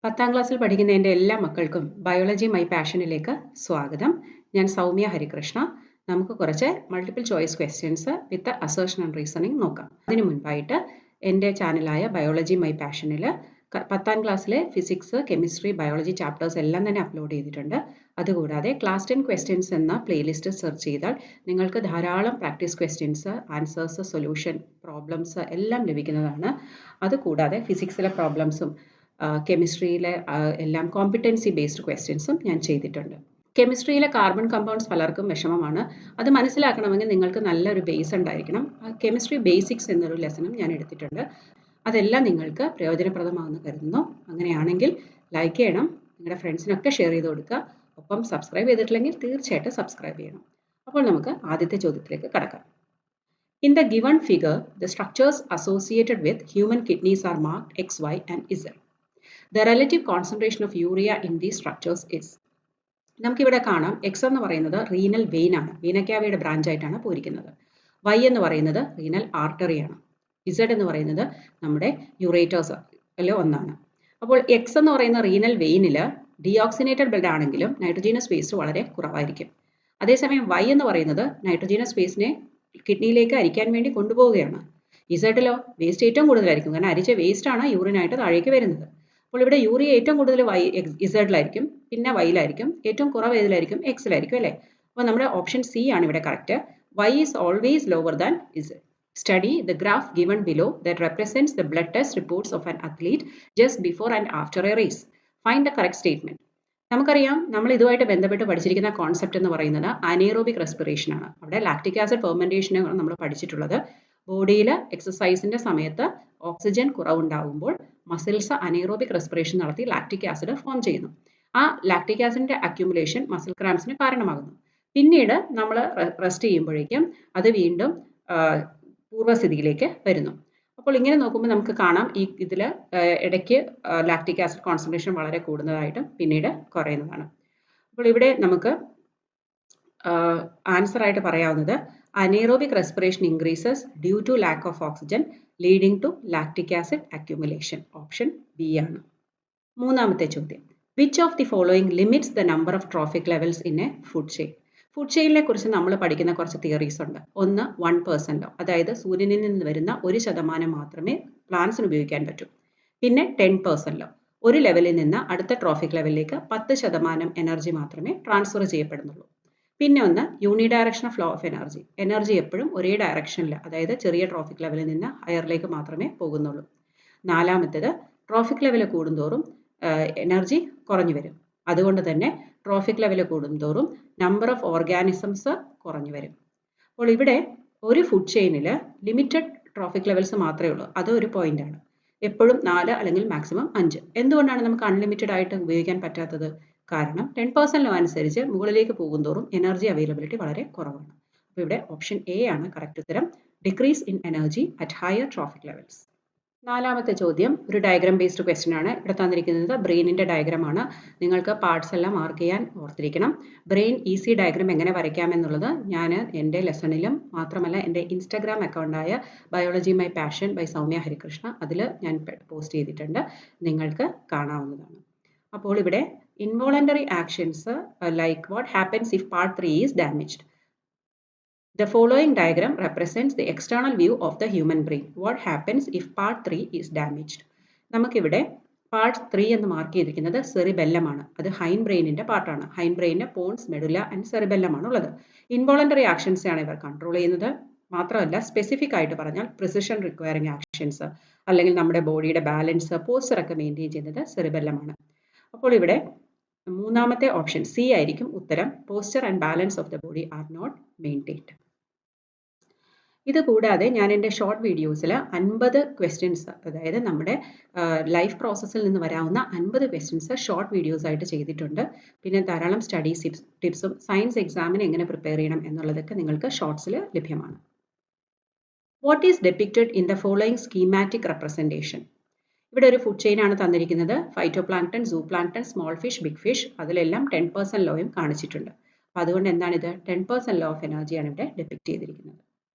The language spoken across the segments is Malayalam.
10ാം ക്ലാസ്സിൽ പഠിക്കുന്ന എൻ്റെ എല്ലാ മക്കൾക്കും ബയോളജി മൈ പാഷനിലേക്ക് സ്വാഗതം. ഞാൻ സൗമ്യ ഹരികൃഷ്ണ. നമുക്ക് കുറച്ച് multiple choice questions with assertion and reasoning നോക്കാം. അതിനു മുൻപായിട്ട് എൻ്റെ ചാനലായ ബയോളജി മൈ പാഷനിൽ 10ാം ക്ലാസ്സിലെ ഫിസിക്സ്, കെമിസ്ട്രി, ബയോളജി ചാപ്റ്റേഴ്സ് എല്ലാം തന്നെ അപ്ലോഡ് ചെയ്തിട്ടുണ്ട്. അതുകൂടാതെ ക്ലാസ് 10 ക്വസ്റ്റ്യൻസ് എന്ന പ്ലേലിസ്റ്റ് സെർച്ച് ചെയ്താൽ നിങ്ങൾക്ക് ധാരാളം practice questions, answers, solution, problems എല്ലാം ലഭിക്കുന്നതാണ്. അതുകൂടാതെ ഫിസിക്സിലെ പ്രോബ്ലംസും കെമിസ്ട്രിയിലെ എല്ലാം കോമ്പിറ്റൻസി ബേസ്ഡ് ക്വസ്റ്റ്യൻസും ഞാൻ ചെയ്തിട്ടുണ്ട്. കെമിസ്ട്രിയിലെ കാർബൺ കമ്പൗണ്ട്സ് പലർക്കും വിഷമമാണ്. അത് മനസ്സിലാക്കണമെങ്കിൽ നിങ്ങൾക്ക് നല്ലൊരു ബേസ് ഉണ്ടായിരിക്കണം. കെമിസ്ട്രി ബേസിക്സ് എന്നൊരു ലെസണും ഞാൻ എടുത്തിട്ടുണ്ട്. അതെല്ലാം നിങ്ങൾക്ക് പ്രയോജനപ്രദമാണെന്ന് കരുതുന്നു. അങ്ങനെയാണെങ്കിൽ ലൈക്ക് ചെയ്യണം, നിങ്ങളുടെ ഫ്രണ്ട്സിനൊക്കെ ഷെയർ ചെയ്ത് കൊടുക്കുക. ഒപ്പം സബ്സ്ക്രൈബ് ചെയ്തിട്ടില്ലെങ്കിൽ തീർച്ചയായിട്ടും സബ്സ്ക്രൈബ് ചെയ്യണം. അപ്പോൾ നമുക്ക് ആദ്യത്തെ ചോദ്യത്തിലേക്ക് കടക്കാം. In the given figure, the structures associated with human kidneys are marked X, Y and Z. The relative concentration of urea in these structures is. നമുക്കിവിടെ കാണാം എക്സ് എന്ന് പറയുന്നത് റീനൽ വെയിൻ ആണ്, വീനക്കാവയുടെ ബ്രാഞ്ച് ആയിട്ടാണ് പോയിരിക്കുന്നത്. വൈ എന്ന് പറയുന്നത് റീനൽ ആർട്ടറി ആണ്. ഇസഡ് എന്ന് പറയുന്നത് നമ്മുടെ യുറേറ്റേഴ്സ് ഒന്നാണ്. അപ്പോൾ എക്സ് എന്ന് പറയുന്ന റീനൽ വെയിനിൽ ഡിയോക്സിനേറ്റഡ് ബ്ലഡ് ആണെങ്കിലും നൈട്രോജീനസ് വേസ്റ്റ് വളരെ കുറവായിരിക്കും. അതേസമയം വൈ എന്ന് പറയുന്നത് നൈട്രോജീനസ് വേസ്റ്റിനെ കിഡ്നിയിലേക്ക് അരിക്കാൻ വേണ്ടി കൊണ്ടുപോവുകയാണ്. ഇസഡിലോ വേസ്റ്റ് ഏറ്റവും കൂടുതലായിരിക്കും, കാരണം അരിച്ച വേസ്റ്റ് ആണ് യൂറിനായിട്ട് താഴേക്ക് വരുന്നത്. അപ്പോൾ ഇവിടെ യൂറിയ ഏറ്റവും കൂടുതൽ ഇസഡിലായിരിക്കും, പിന്നെ വൈയിലായിരിക്കും, ഏറ്റവും കുറവ് ഏതിലായിരിക്കും, എക്സിലായിരിക്കും അല്ലേ. അപ്പോൾ നമ്മുടെ ഓപ്ഷൻ സി ആണ് ഇവിടെ correct. Y is always lower than Z. Study the graph given below that represents the blood test reports of an athlete just before and after a race. Find the correct statement. നമുക്കറിയാം, നമ്മൾ ഇതുമായിട്ട് ബന്ധപ്പെട്ട് പഠിച്ചിരിക്കുന്ന കോൺസെപ്റ്റ് എന്ന് പറയുന്നത് അനേറോബിക് റെസ്പിറേഷൻ ആണ്. അവിടെ ലാക്റ്റിക് ആസിഡ് ഫെർമെന്റേഷനാണ് നമ്മൾ പഠിച്ചിട്ടുള്ളത്. ബോഡിയിൽ എക്സസൈസിന്റെ സമയത്ത് ഓക്സിജൻ കുറവുണ്ടാകുമ്പോൾ മസിൽസ് അനേറോബിക് റെസ്പിറേഷൻ നടത്തി ലാക്റ്റിക് ആസിഡ് ഫോം ചെയ്യുന്നു. ആ ലാക്റ്റിക് ആസിഡിന്റെ അക്യുമുലേഷൻ മസിൽ ക്രാംസിന് കാരണമാകുന്നു. പിന്നീട് നമ്മൾ റെസ്റ്റ് ചെയ്യുമ്പോഴേക്കും അത് വീണ്ടും പൂർവ്വസ്ഥിതിയിലേക്ക് വരുന്നു. അപ്പോൾ ഇങ്ങനെ നോക്കുമ്പോൾ നമുക്ക് കാണാം ഇതിൽ ഇടയ്ക്ക് ലാക്റ്റിക് ആസിഡ് കോൺസെൻട്രേഷൻ വളരെ കൂടുന്നതായിട്ടും പിന്നീട് കുറയുന്നതാണ്. അപ്പോൾ ഇവിടെ നമുക്ക് ആൻസർ ആയിട്ട് പറയാവുന്നത് anaerobic respiration increases due to lack of oxygen leading to lactic acid accumulation. Option B ആണ്. മൂന്നാമത്തെ ചോദ്യം, which of the following limits the number of trophic levels in a food chain. Food ചെയിനിനെ കുറിച്ച് നമ്മൾ പഠിക്കുന്ന കുറച്ച് തിയറീസ് ഉണ്ട്. ഒന്ന് 1% അതായത് സൂര്യനിൽ നിന്ന് വരുന്ന 1% മാത്രമേ പ്ലാന്റ്സിന് ഉപയോഗിക്കാൻ പറ്റൂ. പിന്നെ 10% ഒരു ലെവലിൽ നിന്ന് അടുത്ത ട്രോഫിക് ലെവലിലേക്ക് 10% എനർജി മാത്രമേ ട്രാൻസ്ഫർ ചെയ്യപ്പെടുന്നുള്ളൂ. പിന്നെ ഒന്ന് unidirectional flow of energy. Energy എപ്പോഴും ഒരേ ഡയറക്ഷനിൽ, അതായത് ചെറിയ ട്രോഫിക് ലെവലിൽ നിന്ന് ഹയറിലേക്ക് മാത്രമേ പോകുന്നുള്ളൂ. നാലാമത്തേത് ട്രോഫിക് ലെവൽ കൂടുന്തോറും എനർജി കുറഞ്ഞു വരും. അതുകൊണ്ട് തന്നെ ട്രോഫിക് ലെവൽ കൂടുന്തോറും നമ്പർ ഓഫ് ഓർഗാനിസംസ് കുറഞ്ഞു വരും. അപ്പോൾ ഇവിടെ ഒരു ഫുഡ് ചെയിനിൽ ലിമിറ്റഡ് ട്രോഫിക് ലെവൽസ് മാത്രമേ ഉള്ളൂ. അത് ഒരു പോയിന്റ് ആണ്. എപ്പോഴും 4 അല്ലെങ്കിൽ മാക്സിമം 5. എന്തുകൊണ്ടാണ് നമുക്ക് അൺലിമിറ്റഡ് ആയിട്ട് ഉപയോഗിക്കാൻ പറ്റാത്തത്? കാരണം 10% ലോ അനുസരിച്ച് മുകളിലേക്ക് പോകുന്തോറും എനർജി അവൈലബിലിറ്റി വളരെ കുറവാണ്. അപ്പോൾ ഇവിടെ ഓപ്ഷൻ എ ആണ് കറക്റ്റ് ഉത്തരം, decrease in energy at higher trophic levels. നാലാമത്തെ ചോദ്യം ഒരു ഡയഗ്രാം ബേസ്ഡ് ക്വസ്റ്റ്യൻ ആണ്. ഇവിടെ തന്നിരിക്കുന്നത് ബ്രെയിനിന്റെ ഡയഗ്രാം ആണ്. നിങ്ങൾക്ക് പാർട്സ് എല്ലാം മാർക്ക് ചെയ്യാൻ ഓർത്തിരിക്കണം. ബ്രെയിൻ ഈസി ഡയഗ്രാം എങ്ങനെ വരയ്ക്കാം എന്നുള്ളത് ഞാൻ എൻ്റെ ലെസണിലും മാത്രമല്ല എൻ്റെ ഇൻസ്റ്റാഗ്രാം അക്കൗണ്ടായ biology my passion by Soumya Harikrishna അതിൽ ഞാൻ പോസ്റ്റ് ചെയ്തിട്ടുണ്ട്, നിങ്ങൾക്ക് കാണാവുന്നതാണ്. അപ്പോൾ ഇവിടെ involuntary actions like what happens if part 3 is damaged. The following diagram represents the external view of the human brain. What happens if part 3 is damaged? നമുക്കിവിടെ പാർട്ട് 3 എന്ന് മാർക്ക് ചെയ്തിരിക്കുന്നത് സെറിബെല്ലം ആണ്. അത് ഹൈൻ ബ്രെയിനിന്റെ പാർട്ടാണ്. ഹൈൻ ബ്രെയിനിന്റെ പോൺസ്, മെഡുല ആൻഡ് സെറിബെല്ലം ആണ് ഉള്ളത്. ഇൻവോളണ്ടറി ആക്ഷൻസ് ആണ് ഇവർ കൺട്രോൾ ചെയ്യുന്നത്. മാത്രമല്ല സ്പെസിഫിക് ആയിട്ട് പറഞ്ഞാൽ പ്രിസിഷൻ റിക്വയറിംഗ് ആക്ഷൻസ് അല്ലെങ്കിൽ നമ്മുടെ ബോഡിയുടെ ബാലൻസ്, പോസ്ചർ ഒക്കെ മെയിൻറ്റെയിൻ ചെയ്യുന്നത് സെറിബെല്ലം ആണ്. അപ്പോൾ ഇവിടെ മൂന്നാമത്തെ ഓപ്ഷൻ സി ആയിരിക്കും ഉത്തരം. Posture and balance of the body are not maintained. ഇത് കൂടാതെ ഞാൻ എൻ്റെ ഷോർട്ട് വീഡിയോസിൽ 50 ക്വസ്റ്റ്യൻസ്, അതായത് നമ്മുടെ ലൈഫ് പ്രോസസ്സിൽ നിന്ന് വരാവുന്ന 50 ക്വസ്റ്റ്യൻസ് ഷോർട്ട് വീഡിയോസ് ആയിട്ട് ചെയ്തിട്ടുണ്ട്. പിന്നെ ധാരാളം സ്റ്റഡീസ് ടിപ്സും സയൻസ് എക്സാമിന് എങ്ങനെ പ്രിപ്പയർ ചെയ്യണം എന്നുള്ളതൊക്കെ നിങ്ങൾക്ക് ഷോർട്സിൽ ലഭ്യമാണ്. What is depicted in the following schematic representation. ഇവിടെ ഒരു ഫുഡ് ചെയിൻ ആണ് തന്നിരിക്കുന്നത്. Phytoplankton, zooplankton, small fish, big fish, അതിലെല്ലാം 10% ലോയും കാണിച്ചിട്ടുണ്ട്. അപ്പോൾ അതുകൊണ്ട് എന്താണിത്? 10% ലോ ഓഫ് എനർജിയാണ് ഇവിടെ ഡെപ്പിക്റ്റ് ചെയ്തിരിക്കുന്നത്.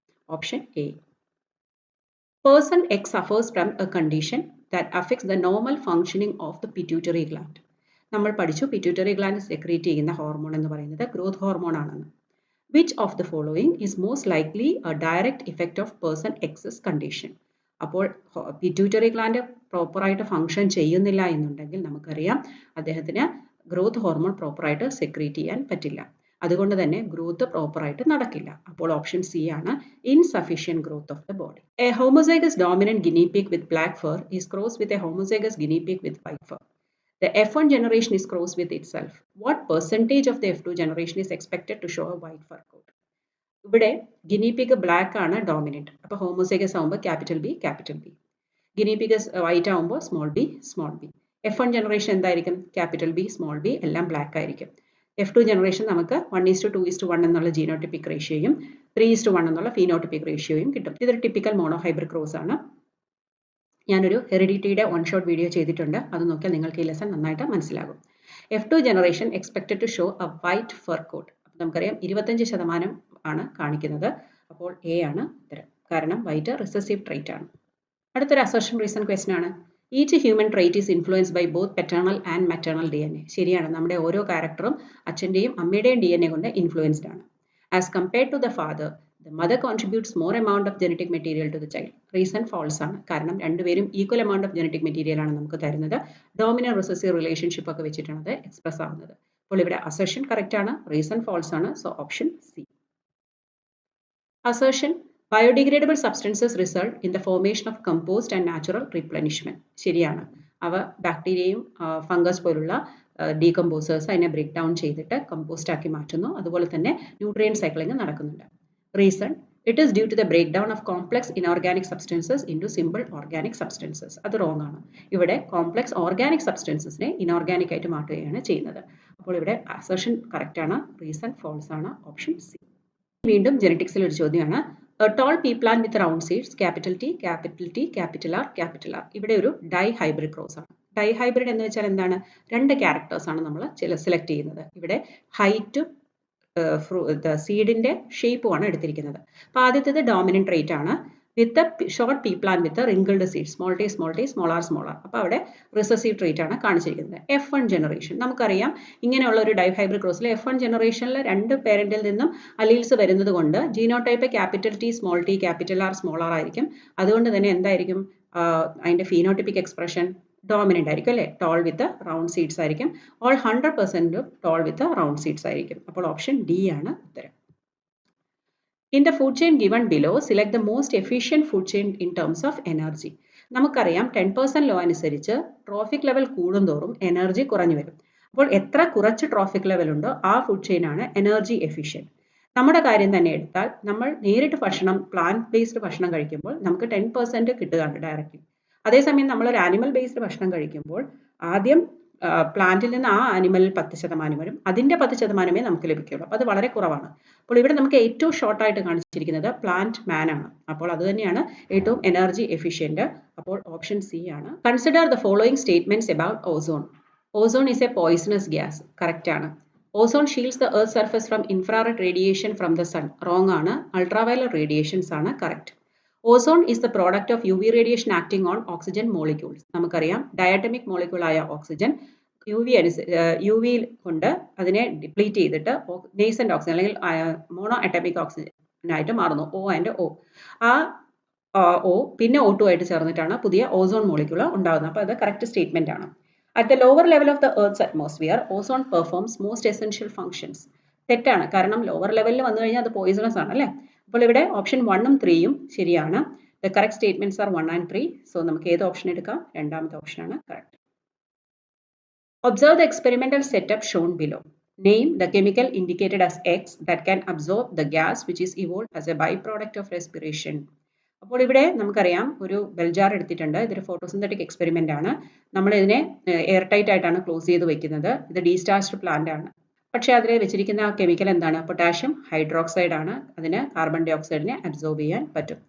Option A. Person X suffers from a condition that affects the normal functioning of the pituitary gland. നമ്മൾ പഠിച്ചു pituitary gland secrete ചെയ്യുന്ന ഹോർമോൺ എന്ന് പറയുന്നത് ഗ്രോത്ത് ഹോർമോൺ ആണെന്ന്. Which of the following is most likely a direct effect of person X's condition? അപ്പോൾ pituitary gland പ്രോപ്പറായിട്ട് ഫങ്ഷൻ ചെയ്യുന്നില്ല എന്നുണ്ടെങ്കിൽ നമുക്കറിയാം അദ്ദേഹത്തിന് ഗ്രോത്ത് ഹോർമോൺ പ്രോപ്പറായിട്ട് സെക്രീറ്റ് ചെയ്യാൻ പറ്റില്ല. അതുകൊണ്ട് തന്നെ ഗ്രോത്ത് പ്രോപ്പറായിട്ട് നടക്കില്ല. അപ്പോൾ ഓപ്ഷൻ സി ആണ് insufficient growth of the body. A homozygous dominant guinea pig with black fir is cross with a homozygous guinea pig with white fir. The F1 generation is crossed with itself. What percentage of the F2 generation is expected to show a white fur coat? ഇവിടെ ഗിനി പിഗ് ബ്ലാക്ക് ആണ് ഡോമിനന്റ്. അപ്പോൾ ഹോമോസൈഗസ് ആവുമ്പോൾ capital B capital B. Guinea pig white ആവുമ്പോൾ small B small B. F1 generation എന്തായിരിക്കും? ക്യാപിറ്റൽ ബി സ്മോൾ ബി എല്ലാം ബ്ലാക്ക് ആയിരിക്കും. F2 ജനറേഷൻ നമുക്ക് 1:2:1 എന്നുള്ള ജീനോട്ടിപ്പിക് റേഷ്യോയും 3:1 എന്നുള്ള ഫീനോട്ടിപ്പിക് റേഷ്യോയും കിട്ടും. ഇതൊരു ടിപ്പിക്കൽ മോണോഹൈബ്രിഡ് ക്രോസ് ആണ്. ഞാനൊരു ഹെറിഡിറ്റിയുടെ വൺ ഷോട്ട് വീഡിയോ ചെയ്തിട്ടുണ്ട്. അത് നോക്കിയാൽ നിങ്ങൾക്ക് ഈ ലെസൺ നന്നായിട്ട് മനസ്സിലാകും. F2 generation expected to show a white fur coat. നമുക്കറിയാം 25% ആണ് കാണിക്കുന്നത്. അപ്പോൾ എ ആണ് ഉത്തരം. കാരണം വൈറ്റ് റിസസീവ് ട്രൈറ്റ് ആണ്. അടുത്തൊരു അസർഷൻ റീസൺ ക്വസ്റ്റൻ ആണ്. Each human trait is influenced by both paternal and maternal DNA. ശരിയാണ്, നമ്മുടെ ഓരോ ക്യാരക്ടറും അച്ഛൻ്റെയും അമ്മയുടെയും DNA കൊണ്ട് ഇൻഫ്ലുവൻസ്ഡ് ആണ്. As compared to the father, the mother contributes more amount of genetic material to the child. Reason false ആണ്. കാരണം രണ്ടുപേരും equal amount of genetic material ആണ് നമുക്ക് തരുന്നത്. ഡോമിനന്റ് റിസസീവ് റിലേഷൻഷിപ്പ് ഒക്കെ വെച്ചിട്ടാണ് അത് എക്സ്പ്രസ് ആവുന്നത്. അപ്പോൾ ഇവിടെ അസർഷൻ കറക്റ്റ് ആണ്, റീസൺ ഫാൾസ് ആണ്. So option C. Assertion biodegradable substances result in the formation of compost and natural replenishment. ശരിയാണ്, അവ ബാക്ടീരിയയും ഫംഗസ് പോലുള്ള ഡീകമ്പോസേഴ്സ് അതിനെ ബ്രേക്ക് ഡൗൺ ചെയ്തിട്ട് കമ്പോസ്റ്റ് ആക്കി മാറ്റുന്നു. അതുപോലെ തന്നെ ന്യൂട്രിയൻ സൈക്ലിംഗ് നടക്കുന്നുണ്ട്. Reason, it is due to the breakdown of complex inorganic substances into simple organic substances. അത് wrong ആണ്. ഇവിടെ കോംപ്ലക്സ് ഓർഗാനിക് സബ്സ്റ്റൻസസിനെ ഇനോർഗാനിക് ആയിട്ട് മാറ്റുകയാണ് ചെയ്യുന്നത്. അപ്പോൾ ഇവിടെ അസർഷൻ കറക്റ്റ് ആണ്, റീസൺ ഫാൾസ് ആണ്. Option C. വീണ്ടും ജെനറ്റിക്സിൽ ഒരു ചോദ്യമാണ്. A tall pea plant with round seeds, capital T, capital T, capital R, capital R. ഇവിടെ ഒരു ഡൈ ഹൈബ്രിഡ് ക്രോസ് ആണ്. ഡൈ ഹൈബ്രിഡ് എന്ന് വെച്ചാൽ എന്താണ്? രണ്ട് ക്യാരക്ടേഴ്സ് ആണ് നമ്മൾ സെലക്ട് ചെയ്യുന്നത്. ഇവിടെ ഹൈറ്റും സീഡിന്റെ ഷേപ്പുമാണ് എടുത്തിരിക്കുന്നത്. അപ്പോൾ ആദ്യത്തേത് ഡോമിനന്റ് ട്രേറ്റ് ആണ്. With short pea plant with wrinkled seed, small T small R. അപ്പോൾ അവിടെ റിസസീവ് ട്രേറ്റ് ആണ് കാണിച്ചിരിക്കുന്നത്. F1 ജനറേഷൻ നമുക്കറിയാം, ഇങ്ങനെയുള്ള ഒരു ഡൈ ഹൈബ്രിഡ് ക്രോസിൽ F1 ജനറേഷനിൽ രണ്ട് പേരന്റിൽ നിന്നും അലീൽസ് വരുന്നത് കൊണ്ട് genotype capital T small T capital R small R ആയിരിക്കും. അതുകൊണ്ട് തന്നെ എന്തായിരിക്കും അതിന്റെ ഫീനോട്ടിപ്പിക് എക്സ്പ്രഷൻ? ഡോമിനന്റ് ആയിരിക്കും അല്ലേ? ടോൾ വിത്ത് റൗണ്ട് സീഡ്സ് ആയിരിക്കും. All 100% tall with round seeds ആയിരിക്കും. അപ്പോൾ ഓപ്ഷൻ ഡി ആണ് ഉത്തരം. In the food chain given below select the most efficient food chain in terms of energy. നമുക്കറിയാം 10% ലോ അനുസരിച്ച് ട്രോഫിക് ലെവൽ കൂടുന്തോറും എനർജി കുറഞ്ഞു വരും. അപ്പോൾ എത്ര കുറച്ച് ട്രോഫിക് ലെവൽ ഉണ്ടോ ആ ഫുഡ് ചെയിൻ ആണ് എനർജി എഫിഷ്യന്റ്. നമ്മുടെ കാര്യം തന്നെ എടുത്താൽ നമ്മൾ നേരിട്ട് ഭക്ഷണം പ്ലാന്റ് ബേസ്ഡ് ഭക്ഷണം കഴിക്കുമ്പോൾ നമുക്ക് 10% കിട്ടുകയാണ് ഡയറക്റ്റ്ലി. അതേസമയം നമ്മൾ ഒരു ആനിമൽ ബേസ്ഡ് ഭക്ഷണം കഴിക്കുമ്പോൾ ആദ്യം പ്ലാന്റിൽ നിന്ന് ആ ആനിമലിൽ 10% വരും, അതിന്റെ 10% നമുക്ക് ലഭിക്കുള്ളൂ. അപ്പോൾ അത് വളരെ കുറവാണ്. അപ്പോൾ ഇവിടെ നമുക്ക് ഏറ്റവും ഷോർട്ട് ആയിട്ട് കാണിച്ചിരിക്കുന്നത് പ്ലാന്റ് മാൻ ആണ്. അപ്പോൾ അത് തന്നെയാണ് ഏറ്റവും എനർജി എഫിഷ്യന്റ്. അപ്പോൾ ഓപ്ഷൻ സി ആണ്. Consider the following statements about ozone. Ozone is a poisonous gas. Correct ആണ്. Ozone shields the earth surface from infrared radiation from the sun. Wrong ആണ്. അൾട്രാവയലറ്റ് റേഡിയേഷൻസ് ആണ് correct. Ozone is the product of UV radiation acting on oxygen molecules. നമുക്കറിയാം ഡയറ്റമിക് മോളിക്യൂൾ ആയ ഓക്സിജൻ UV കൊണ്ട് അതിനെ ഡിപ്ലീറ്റ് ചെയ്തിട്ട് നേസന്റ് ഓക്സിജൻ അല്ലെങ്കിൽ മോണോ അറ്റോമിക് ഓക്സിജൻ ആയിട്ട് മാറുന്നു. O and O. ആ O പിന്നെ O2 ആയിട്ട് ചേർന്നിട്ടാണ് പുതിയ ഓസോൺ മോളിക്യൂൾ ഉണ്ടാകുന്നത്. അപ്പോൾ അത് കറക്റ്റ് സ്റ്റേറ്റ്മെന്റ് ആണ്. At the lower level of the Earth's atmosphere, ozone performs most essential functions. തെറ്റാണ്. കാരണം ലോവർ ലെവലിൽ വന്നു കഴിഞ്ഞാൽ അത് പോയിസണസ് ആണ് അല്ലേ? അപ്പോൾ ഇവിടെ ഓപ്ഷൻ 1ഉം 3ഉം ശരിയാണ്. The correct statements are 1 and 3. So നമുക്ക് ഏത് ഓപ്ഷൻ എടുക്കാം? രണ്ടാമത്തെ ഓപ്ഷൻ ആണ് correct. Observe the experimental setup shown below. Name the chemical indicated as X that can absorb the gas which is evolved as a byproduct of respiration. അപ്പോൾ ഇവിടെ നമുക്കറിയാം ഒരു ബെൽജാർ എടുത്തിട്ടുണ്ട്. ഇതൊരു ഫോട്ടോസിന്തറ്റിക് എക്സ്പെരിമെന്റ് ആണ്. നമ്മൾ ഇതിനെ എയർ ടൈറ്റ് ആയിട്ടാണ് ക്ലോസ് ചെയ്ത് വെക്കുന്നത്. ഇത് ഡീസ്റ്റാച്ച്ഡ് പ്ലാന്റ് ആണ്. പക്ഷേ അതിൽ വെച്ചിരിക്കുന്ന കെമിക്കൽ എന്താണ്? പൊട്ടാഷ്യം ഹൈഡ്രോക്സൈഡ് ആണ്. അതിന് കാർബൺ ഡൈ ഓക്സൈഡിനെ അബ്സോർബ് ചെയ്യാൻ പറ്റും.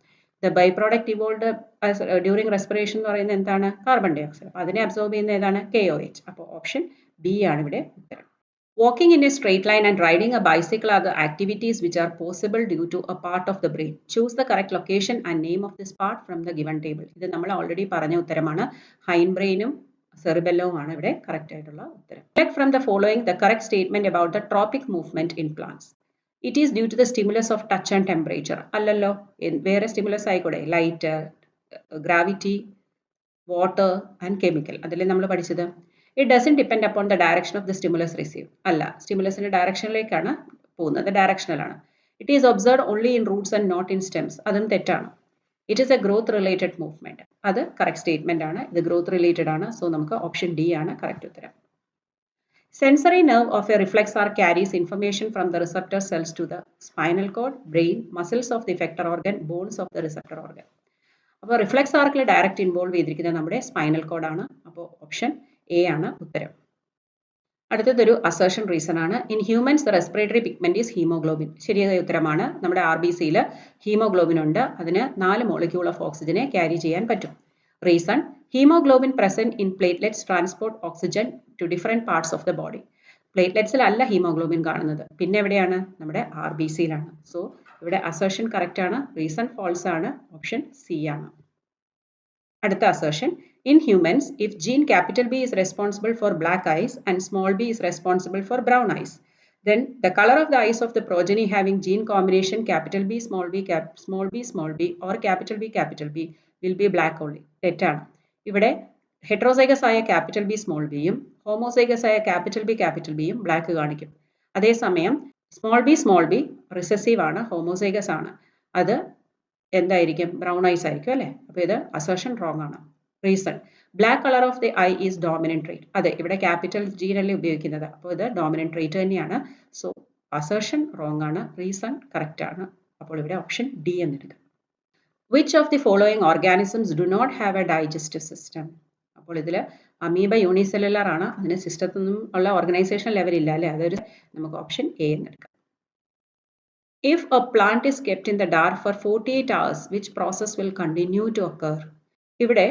The by product evolved during respiration എന്ന് പറയുന്നത് എന്താണ്? കാർബൺ ഡൈ ഓക്സൈഡ്. അപ്പോൾ അതിനെ അബ്സോർബ് ചെയ്യുന്ന ഏതാണ്? KOH. അപ്പോൾ ഓപ്ഷൻ ബി ആണ് ഇവിടെ ഉത്തരം. Walking in a straight line and riding a bicycle are the activities which are possible due to a part of the brain. Choose the correct location and name of this part from the given table. ഇത് നമ്മൾ ഓൾറെഡി പറഞ്ഞ ഉത്തരമാണ്. ഹൈൻഡ് ബ്രെയിനും സെറിബെല്ലവുമാണ് ഇവിടെ കറക്റ്റ് ആയിട്ടുള്ള ഉത്തരം. Select from the following the correct statement about the tropic movement in plants. It is due to the stimulus of touch and temperature. അല്ലല്ലോ, വേറെ സ്റ്റിമുലസ് ആയിക്കൂടെ? Light, gravity, water and chemical. അതല്ലേ നമ്മൾ പഠിച്ചത്. It doesn't depend upon the direction of the stimulus received. അല്ല, സ്റ്റിമുലസിന്റെ ഡയറക്ഷനിലേക്കാണ് പോകുന്നത്, ഡയറക്ഷണൽ ആണ്. It is observed only in roots and not in stems. അതും തെറ്റാണ്. It is a growth related movement. അത് കറക്റ്റ് സ്റ്റേറ്റ്മെന്റ് ആണ്. ഇത് ഗ്രോത്ത് റിലേറ്റഡ് ആണ്. സോ നമുക്ക് ഓപ്ഷൻ ഡി ആണ് കറക്റ്റ് ഉത്തരം. Sensory nerve of a reflex arc carries information from the receptor cells to the spinal cord, brain, muscles of the effector organ, bones of the receptor organ. അപ്പോൾ റിഫ്ലെക്സ് ആർക്കിൽ ഡയറക്റ്റ് ഇൻവോൾവ് ചെയ്തിരിക്കുന്നത് നമ്മുടെ സ്പൈനൽ കോഡ് ആണ്. അപ്പോൾ ഓപ്ഷൻ എ ആണ് ഉത്തരം. അടുത്തതൊരു അസേർഷൻ റീസൺ ആണ്. In humans the respiratory pigment is haemoglobin. ശരിയായ ഉത്തരമാണ്. നമ്മുടെ RBCയിൽ ഹീമോഗ്ലോബിൻ ഉണ്ട്. അതിന് 4 മോളിക്യൂൾ ഓഫ് ഓക്സിജനെ ക്യാരി ചെയ്യാൻ പറ്റും. Reason, haemoglobin present in platelets transport oxygen to different parts of the body. പ്ലേറ്റ്ലെറ്റ്സിലല്ല ഹീമോഗ്ലോബിൻ കാണുന്നത്, പിന്നെ എവിടെയാണ്? നമ്മുടെ RBCയിലാണ്. സോ ഇവിടെ അസേർഷൻ കറക്റ്റ് ആണ്. റീസൺ ഫാൾസ് ആണ്. ഓപ്ഷൻ സി ആണ്. അടുത്ത assertion, in humans, if gene capital B is responsible for black eyes and small b is responsible for brown eyes, then the color of the eyes of the progeny having gene combination capital B small b small b or capital B will be black only. തെറ്റാണ്. ഇവിടെ ഹെട്രോസൈഗസ് ആയ ക്യാപിറ്റൽ ബി സ്മോൾ ബിയും ഹോമോസൈഗസ് ആയ ക്യാപിറ്റൽ ബിയും ബ്ലാക്ക് കാണിക്കും. അതേസമയം സ്മോൾ ബി റിസസീവ് ആണ്, ഹോമോസൈഗസ് ആണ്. അത് എന്തായിരിക്കും? ബ്രൗൺ ഐസ് ആയിരിക്കും അല്ലേ? അപ്പോൾ ഇത് അസേർഷൻ റോങ് ആണ്. Reason, black colour of the eye is dominant trait. അതെ, ഇവിടെ ക്യാപിറ്റൽ ജീനല്ലേ ഉപയോഗിക്കുന്നത്, അപ്പോൾ ഇത് ഡോമിനന്റ് ട്രേറ്റ് തന്നെയാണ്. സോ അസേർഷൻ റോങ് ആണ്. റീസൺ കറക്റ്റ് ആണ്. അപ്പോൾ ഇവിടെ ഓപ്ഷൻ ഡി എന്നെടുക്കാം. Which of the following organisms do not have A digestive system? അപ്പോൾ ഇതിൽ അമീബ യൂണിസെല്ലുലാർ ആണ്. അതിന് സിസ്റ്റത്തിനും ഉള്ള ഓർഗനൈസേഷൻ ലെവൽ ഇല്ല അല്ലേ? അതൊരു നമുക്ക് ഓപ്ഷൻ എ എന്നെടുക്കാം. If a plant is kept in the dark for 48 hours, which process will continue to occur? ഇവിടെ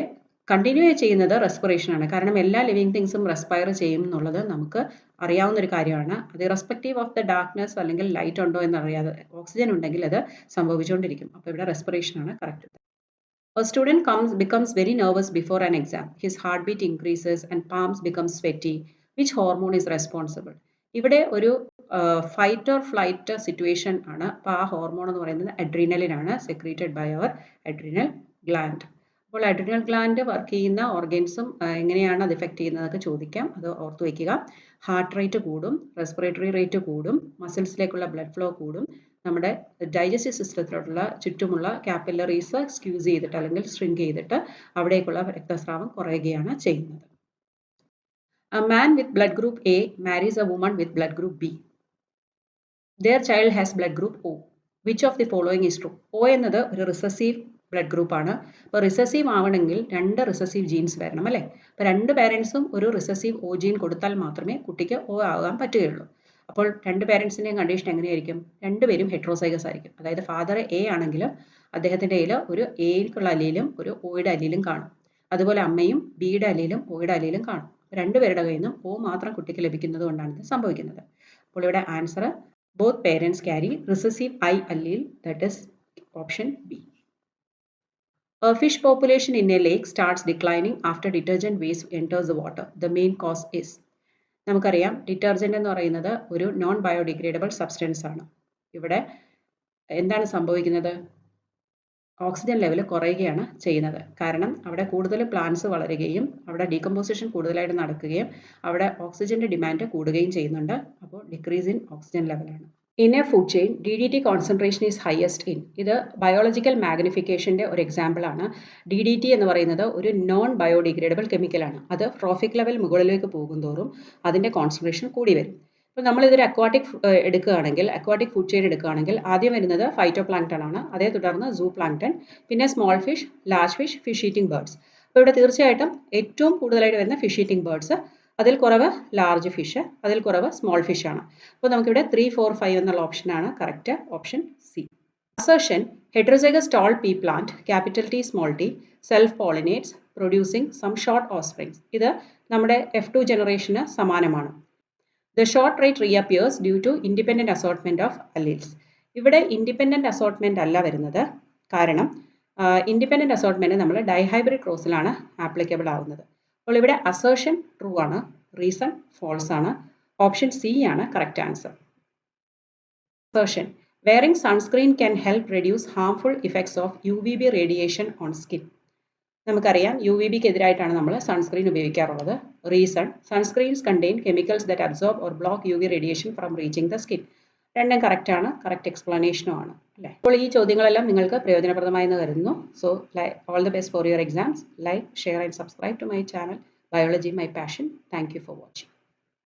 കണ്ടിന്യൂ ചെയ്യുന്നത് റെസ്പിറേഷൻ ആണ്. കാരണം എല്ലാ ലിവിങ് തിങ്സും റെസ്പയർ ചെയ്യും എന്നുള്ളത് നമുക്ക് അറിയാവുന്ന ഒരു കാര്യമാണ്. അത് ഇറസ്പെക്റ്റീവ് ഓഫ് ദ ഡാർക്ക്നെസ് അല്ലെങ്കിൽ ലൈറ്റ് ഉണ്ടോ എന്നറിയാതെ ഓക്സിജൻ ഉണ്ടെങ്കിൽ അത് സംഭവിച്ചുകൊണ്ടിരിക്കും. അപ്പോൾ ഇവിടെ റെസ്പിറേഷൻ ആണ് correct. A student becomes very nervous before an exam. His heartbeat increases and palms become sweaty. Which hormone is responsible? ഇവിടെ ഒരു ഫൈറ്റ് ഓർ ഫ്ലൈറ്റ് സിറ്റുവേഷൻ ആണ്. അപ്പോൾ ആ ഹോർമോൺ എന്ന് പറയുന്നത് അഡ്രീനലിനാണ്, secreted by our adrenal gland. അപ്പോൾ അഡ്രീനൽ ഗ്ലാൻഡ് വർക്ക് ചെയ്യുന്ന ഓർഗൻസും എങ്ങനെയാണ് അത് എഫക്ട് ചെയ്യുന്നതൊക്കെ ചോദിക്കാം. അത് ഓർത്ത് വയ്ക്കുക. ഹാർട്ട് റേറ്റ് കൂടും, റെസ്പിറേറ്ററി റേറ്റ് കൂടും, മസിൽസിലേക്കുള്ള ബ്ലഡ് ഫ്ലോ കൂടും, നമ്മുടെ ഡൈജസ്റ്റീവ് സിസ്റ്റത്തിലുള്ള ചുറ്റുമുള്ള കാപ്പിലറീസ് സ്ക്യൂസ് ചെയ്തിട്ട് അല്ലെങ്കിൽ സ്ട്രിങ്ക് ചെയ്തിട്ട് അവിടേക്കുള്ള രക്തസ്രാവം കുറയുകയാണ് ചെയ്യുന്നത്. A man with blood group A marries a woman with blood group B. Their child has blood group O. Which of the following is true? O എന്നത് ഒരു റിസസീവ് ബ്ലഡ് ഗ്രൂപ്പ് ആണ്. അപ്പോൾ റിസസീവ് ആവണമെങ്കിൽ 2 റിസസീവ് ജീൻസ് വരണം അല്ലേ? അപ്പോൾ 2 പേരൻസും ഒരു റിസസീവ് O ജീൻ കൊടുത്താൽ മാത്രമേ കുട്ടിക്ക് O ആകാൻ പറ്റുകയുള്ളൂ. അപ്പോൾ 2 പേരൻസിൻ്റെയും കണ്ടീഷൻ എങ്ങനെയായിരിക്കും? 2 പേരും ഹെട്രോസൈഗസ് ആയിരിക്കും. അതായത് ഫാദർ എ ആണെങ്കിലും അദ്ദേഹത്തിൻ്റെ കയ്യിൽ ഒരു എയ്ക്കുള്ള അലീലും ഒരു ഒയുടെ അലീലും കാണും. അതുപോലെ അമ്മയും ബിയുടെ അലീലും ഒയുടെ അലീലും കാണും. 2 പേരുടെ കയ്യിൽ നിന്നും O മാത്രം കുട്ടിക്ക് ലഭിക്കുന്നത് കൊണ്ടാണ് ഇത് സംഭവിക്കുന്നത്. അപ്പോൾ ഇവിടെ answer, both parents carry recessive I allele, that is option B. A fish population in a lake starts declining after detergent waste enters the water. The main cause is? നമുക്കറിയാം ഡിറ്റർജന്റ് എന്ന് പറയുന്നത് ഒരു നോൺ ബയോഡിഗ്രേഡബിൾ സബ്സ്റ്റൻസ് ആണ്. ഇവിടെ എന്താണ് സംഭവിക്കുന്നത്? ഓക്സിജൻ ലെവൽ കുറയുകയാണ് ചെയ്യുന്നത്. കാരണം അവിടെ കൂടുതൽ പ്ലാന്റ്സ് വളരുകയും അവിടെ ഡീകമ്പോസിഷൻ കൂടുതലായിട്ട് നടക്കുകയും അവിടെ ഓക്സിജന്റെ ഡിമാൻഡ് കൂടുകയും ചെയ്യുന്നുണ്ട്. അപ്പോൾ ഡിക്രീസ് ഇൻ ഓക്സിജൻ ലെവലാണ്. In a food chain DDT concentration is highest in. ഇത് ബയോളജിക്കൽ മാഗ്നിഫിക്കേഷൻ്റെ ഒരു എക്സാമ്പിൾ ആണ്. DDT എന്ന് പറയുന്നത് ഒരു നോൺ ബയോഡിഗ്രേഡബിൾ കെമിക്കലാണ്. അത് ട്രോഫിക് ലെവൽ മുകളിലേക്ക് പോകുന്തോറും അതിൻ്റെ കോൺസെൻട്രേഷൻ കൂടി വരും. ഇപ്പോൾ നമ്മളിതൊരു അക്വാട്ടിക് അക്വാട്ടിക് ഫുഡ് ചെയിൻ എടുക്കുകയാണെങ്കിൽ ആദ്യം വരുന്നത് ഫൈറ്റോ പ്ലാങ്ക്ടൺ ആണ്. അതേ തുടർന്ന് സൂ പ്ലാങ്ക്ടൺ, പിന്നെ small fish, large fish, fish eating birds. അപ്പോൾ ഇവിടെ തീർച്ചയായിട്ടും ഏറ്റവും കൂടുതലായിട്ട് വരുന്ന ഫിഷ് ഈറ്റിംഗ് ബേർഡ്സ്, അതിൽ കുറവ് ലാർജ് ഫിഷ്, അതിൽ കുറവ് സ്മോൾ ഫിഷ് ആണ്. അപ്പോൾ നമുക്കിവിടെ 3, 4, 5 എന്നുള്ള ഓപ്ഷനാണ് correct. Option C. Assertion, heterozygous tall pea plant, capital T small t, self pollinates, producing some short offsprings. ഇത് നമ്മുടെ F2 ജനറേഷന് സമാനമാണ്. The short trait reappears due to independent assortment of alleles. ഇവിടെ ഇൻഡിപെൻഡന്റ് അസോർട്ട്മെന്റ് അല്ല വരുന്നത്. കാരണം ഇൻഡിപെൻഡന്റ് അസോർട്ട്മെന്റ് നമ്മൾ ഡൈഹൈബ്രിഡ് ക്രോസിലാണ് ആപ്ലിക്കബിൾ ആവുന്നത്. അപ്പോൾ ഇവിടെ അസേർഷൻ ട്രൂ ആണ്, റീസൺ ഫോൾസ് ആണ്. ഓപ്ഷൻ സി ആണ് correct answer. Assertion. Wearing sunscreen can help reduce harmful effects of UVB radiation on skin. നമുക്കറിയാം UVBക്ക് എതിരായിട്ടാണ് നമ്മൾ സൺസ്ക്രീൻ ഉപയോഗിക്കാറുള്ളത്. Reason, sunscreens contain chemicals that absorb or block UV radiation from reaching the skin. രണ്ടും കറക്റ്റ് ആണ്, കറക്റ്റ് എക്സ്പ്ലനേഷനും ആണ് അല്ലേ. അപ്പോൾ ഈ ചോദ്യങ്ങളെല്ലാം നിങ്ങൾക്ക് പ്രയോജനപ്രദമായെന്ന് കരുതുന്നു. So all the best for your exams. Like, share and subscribe to my channel biology my passion. Thank you for watching.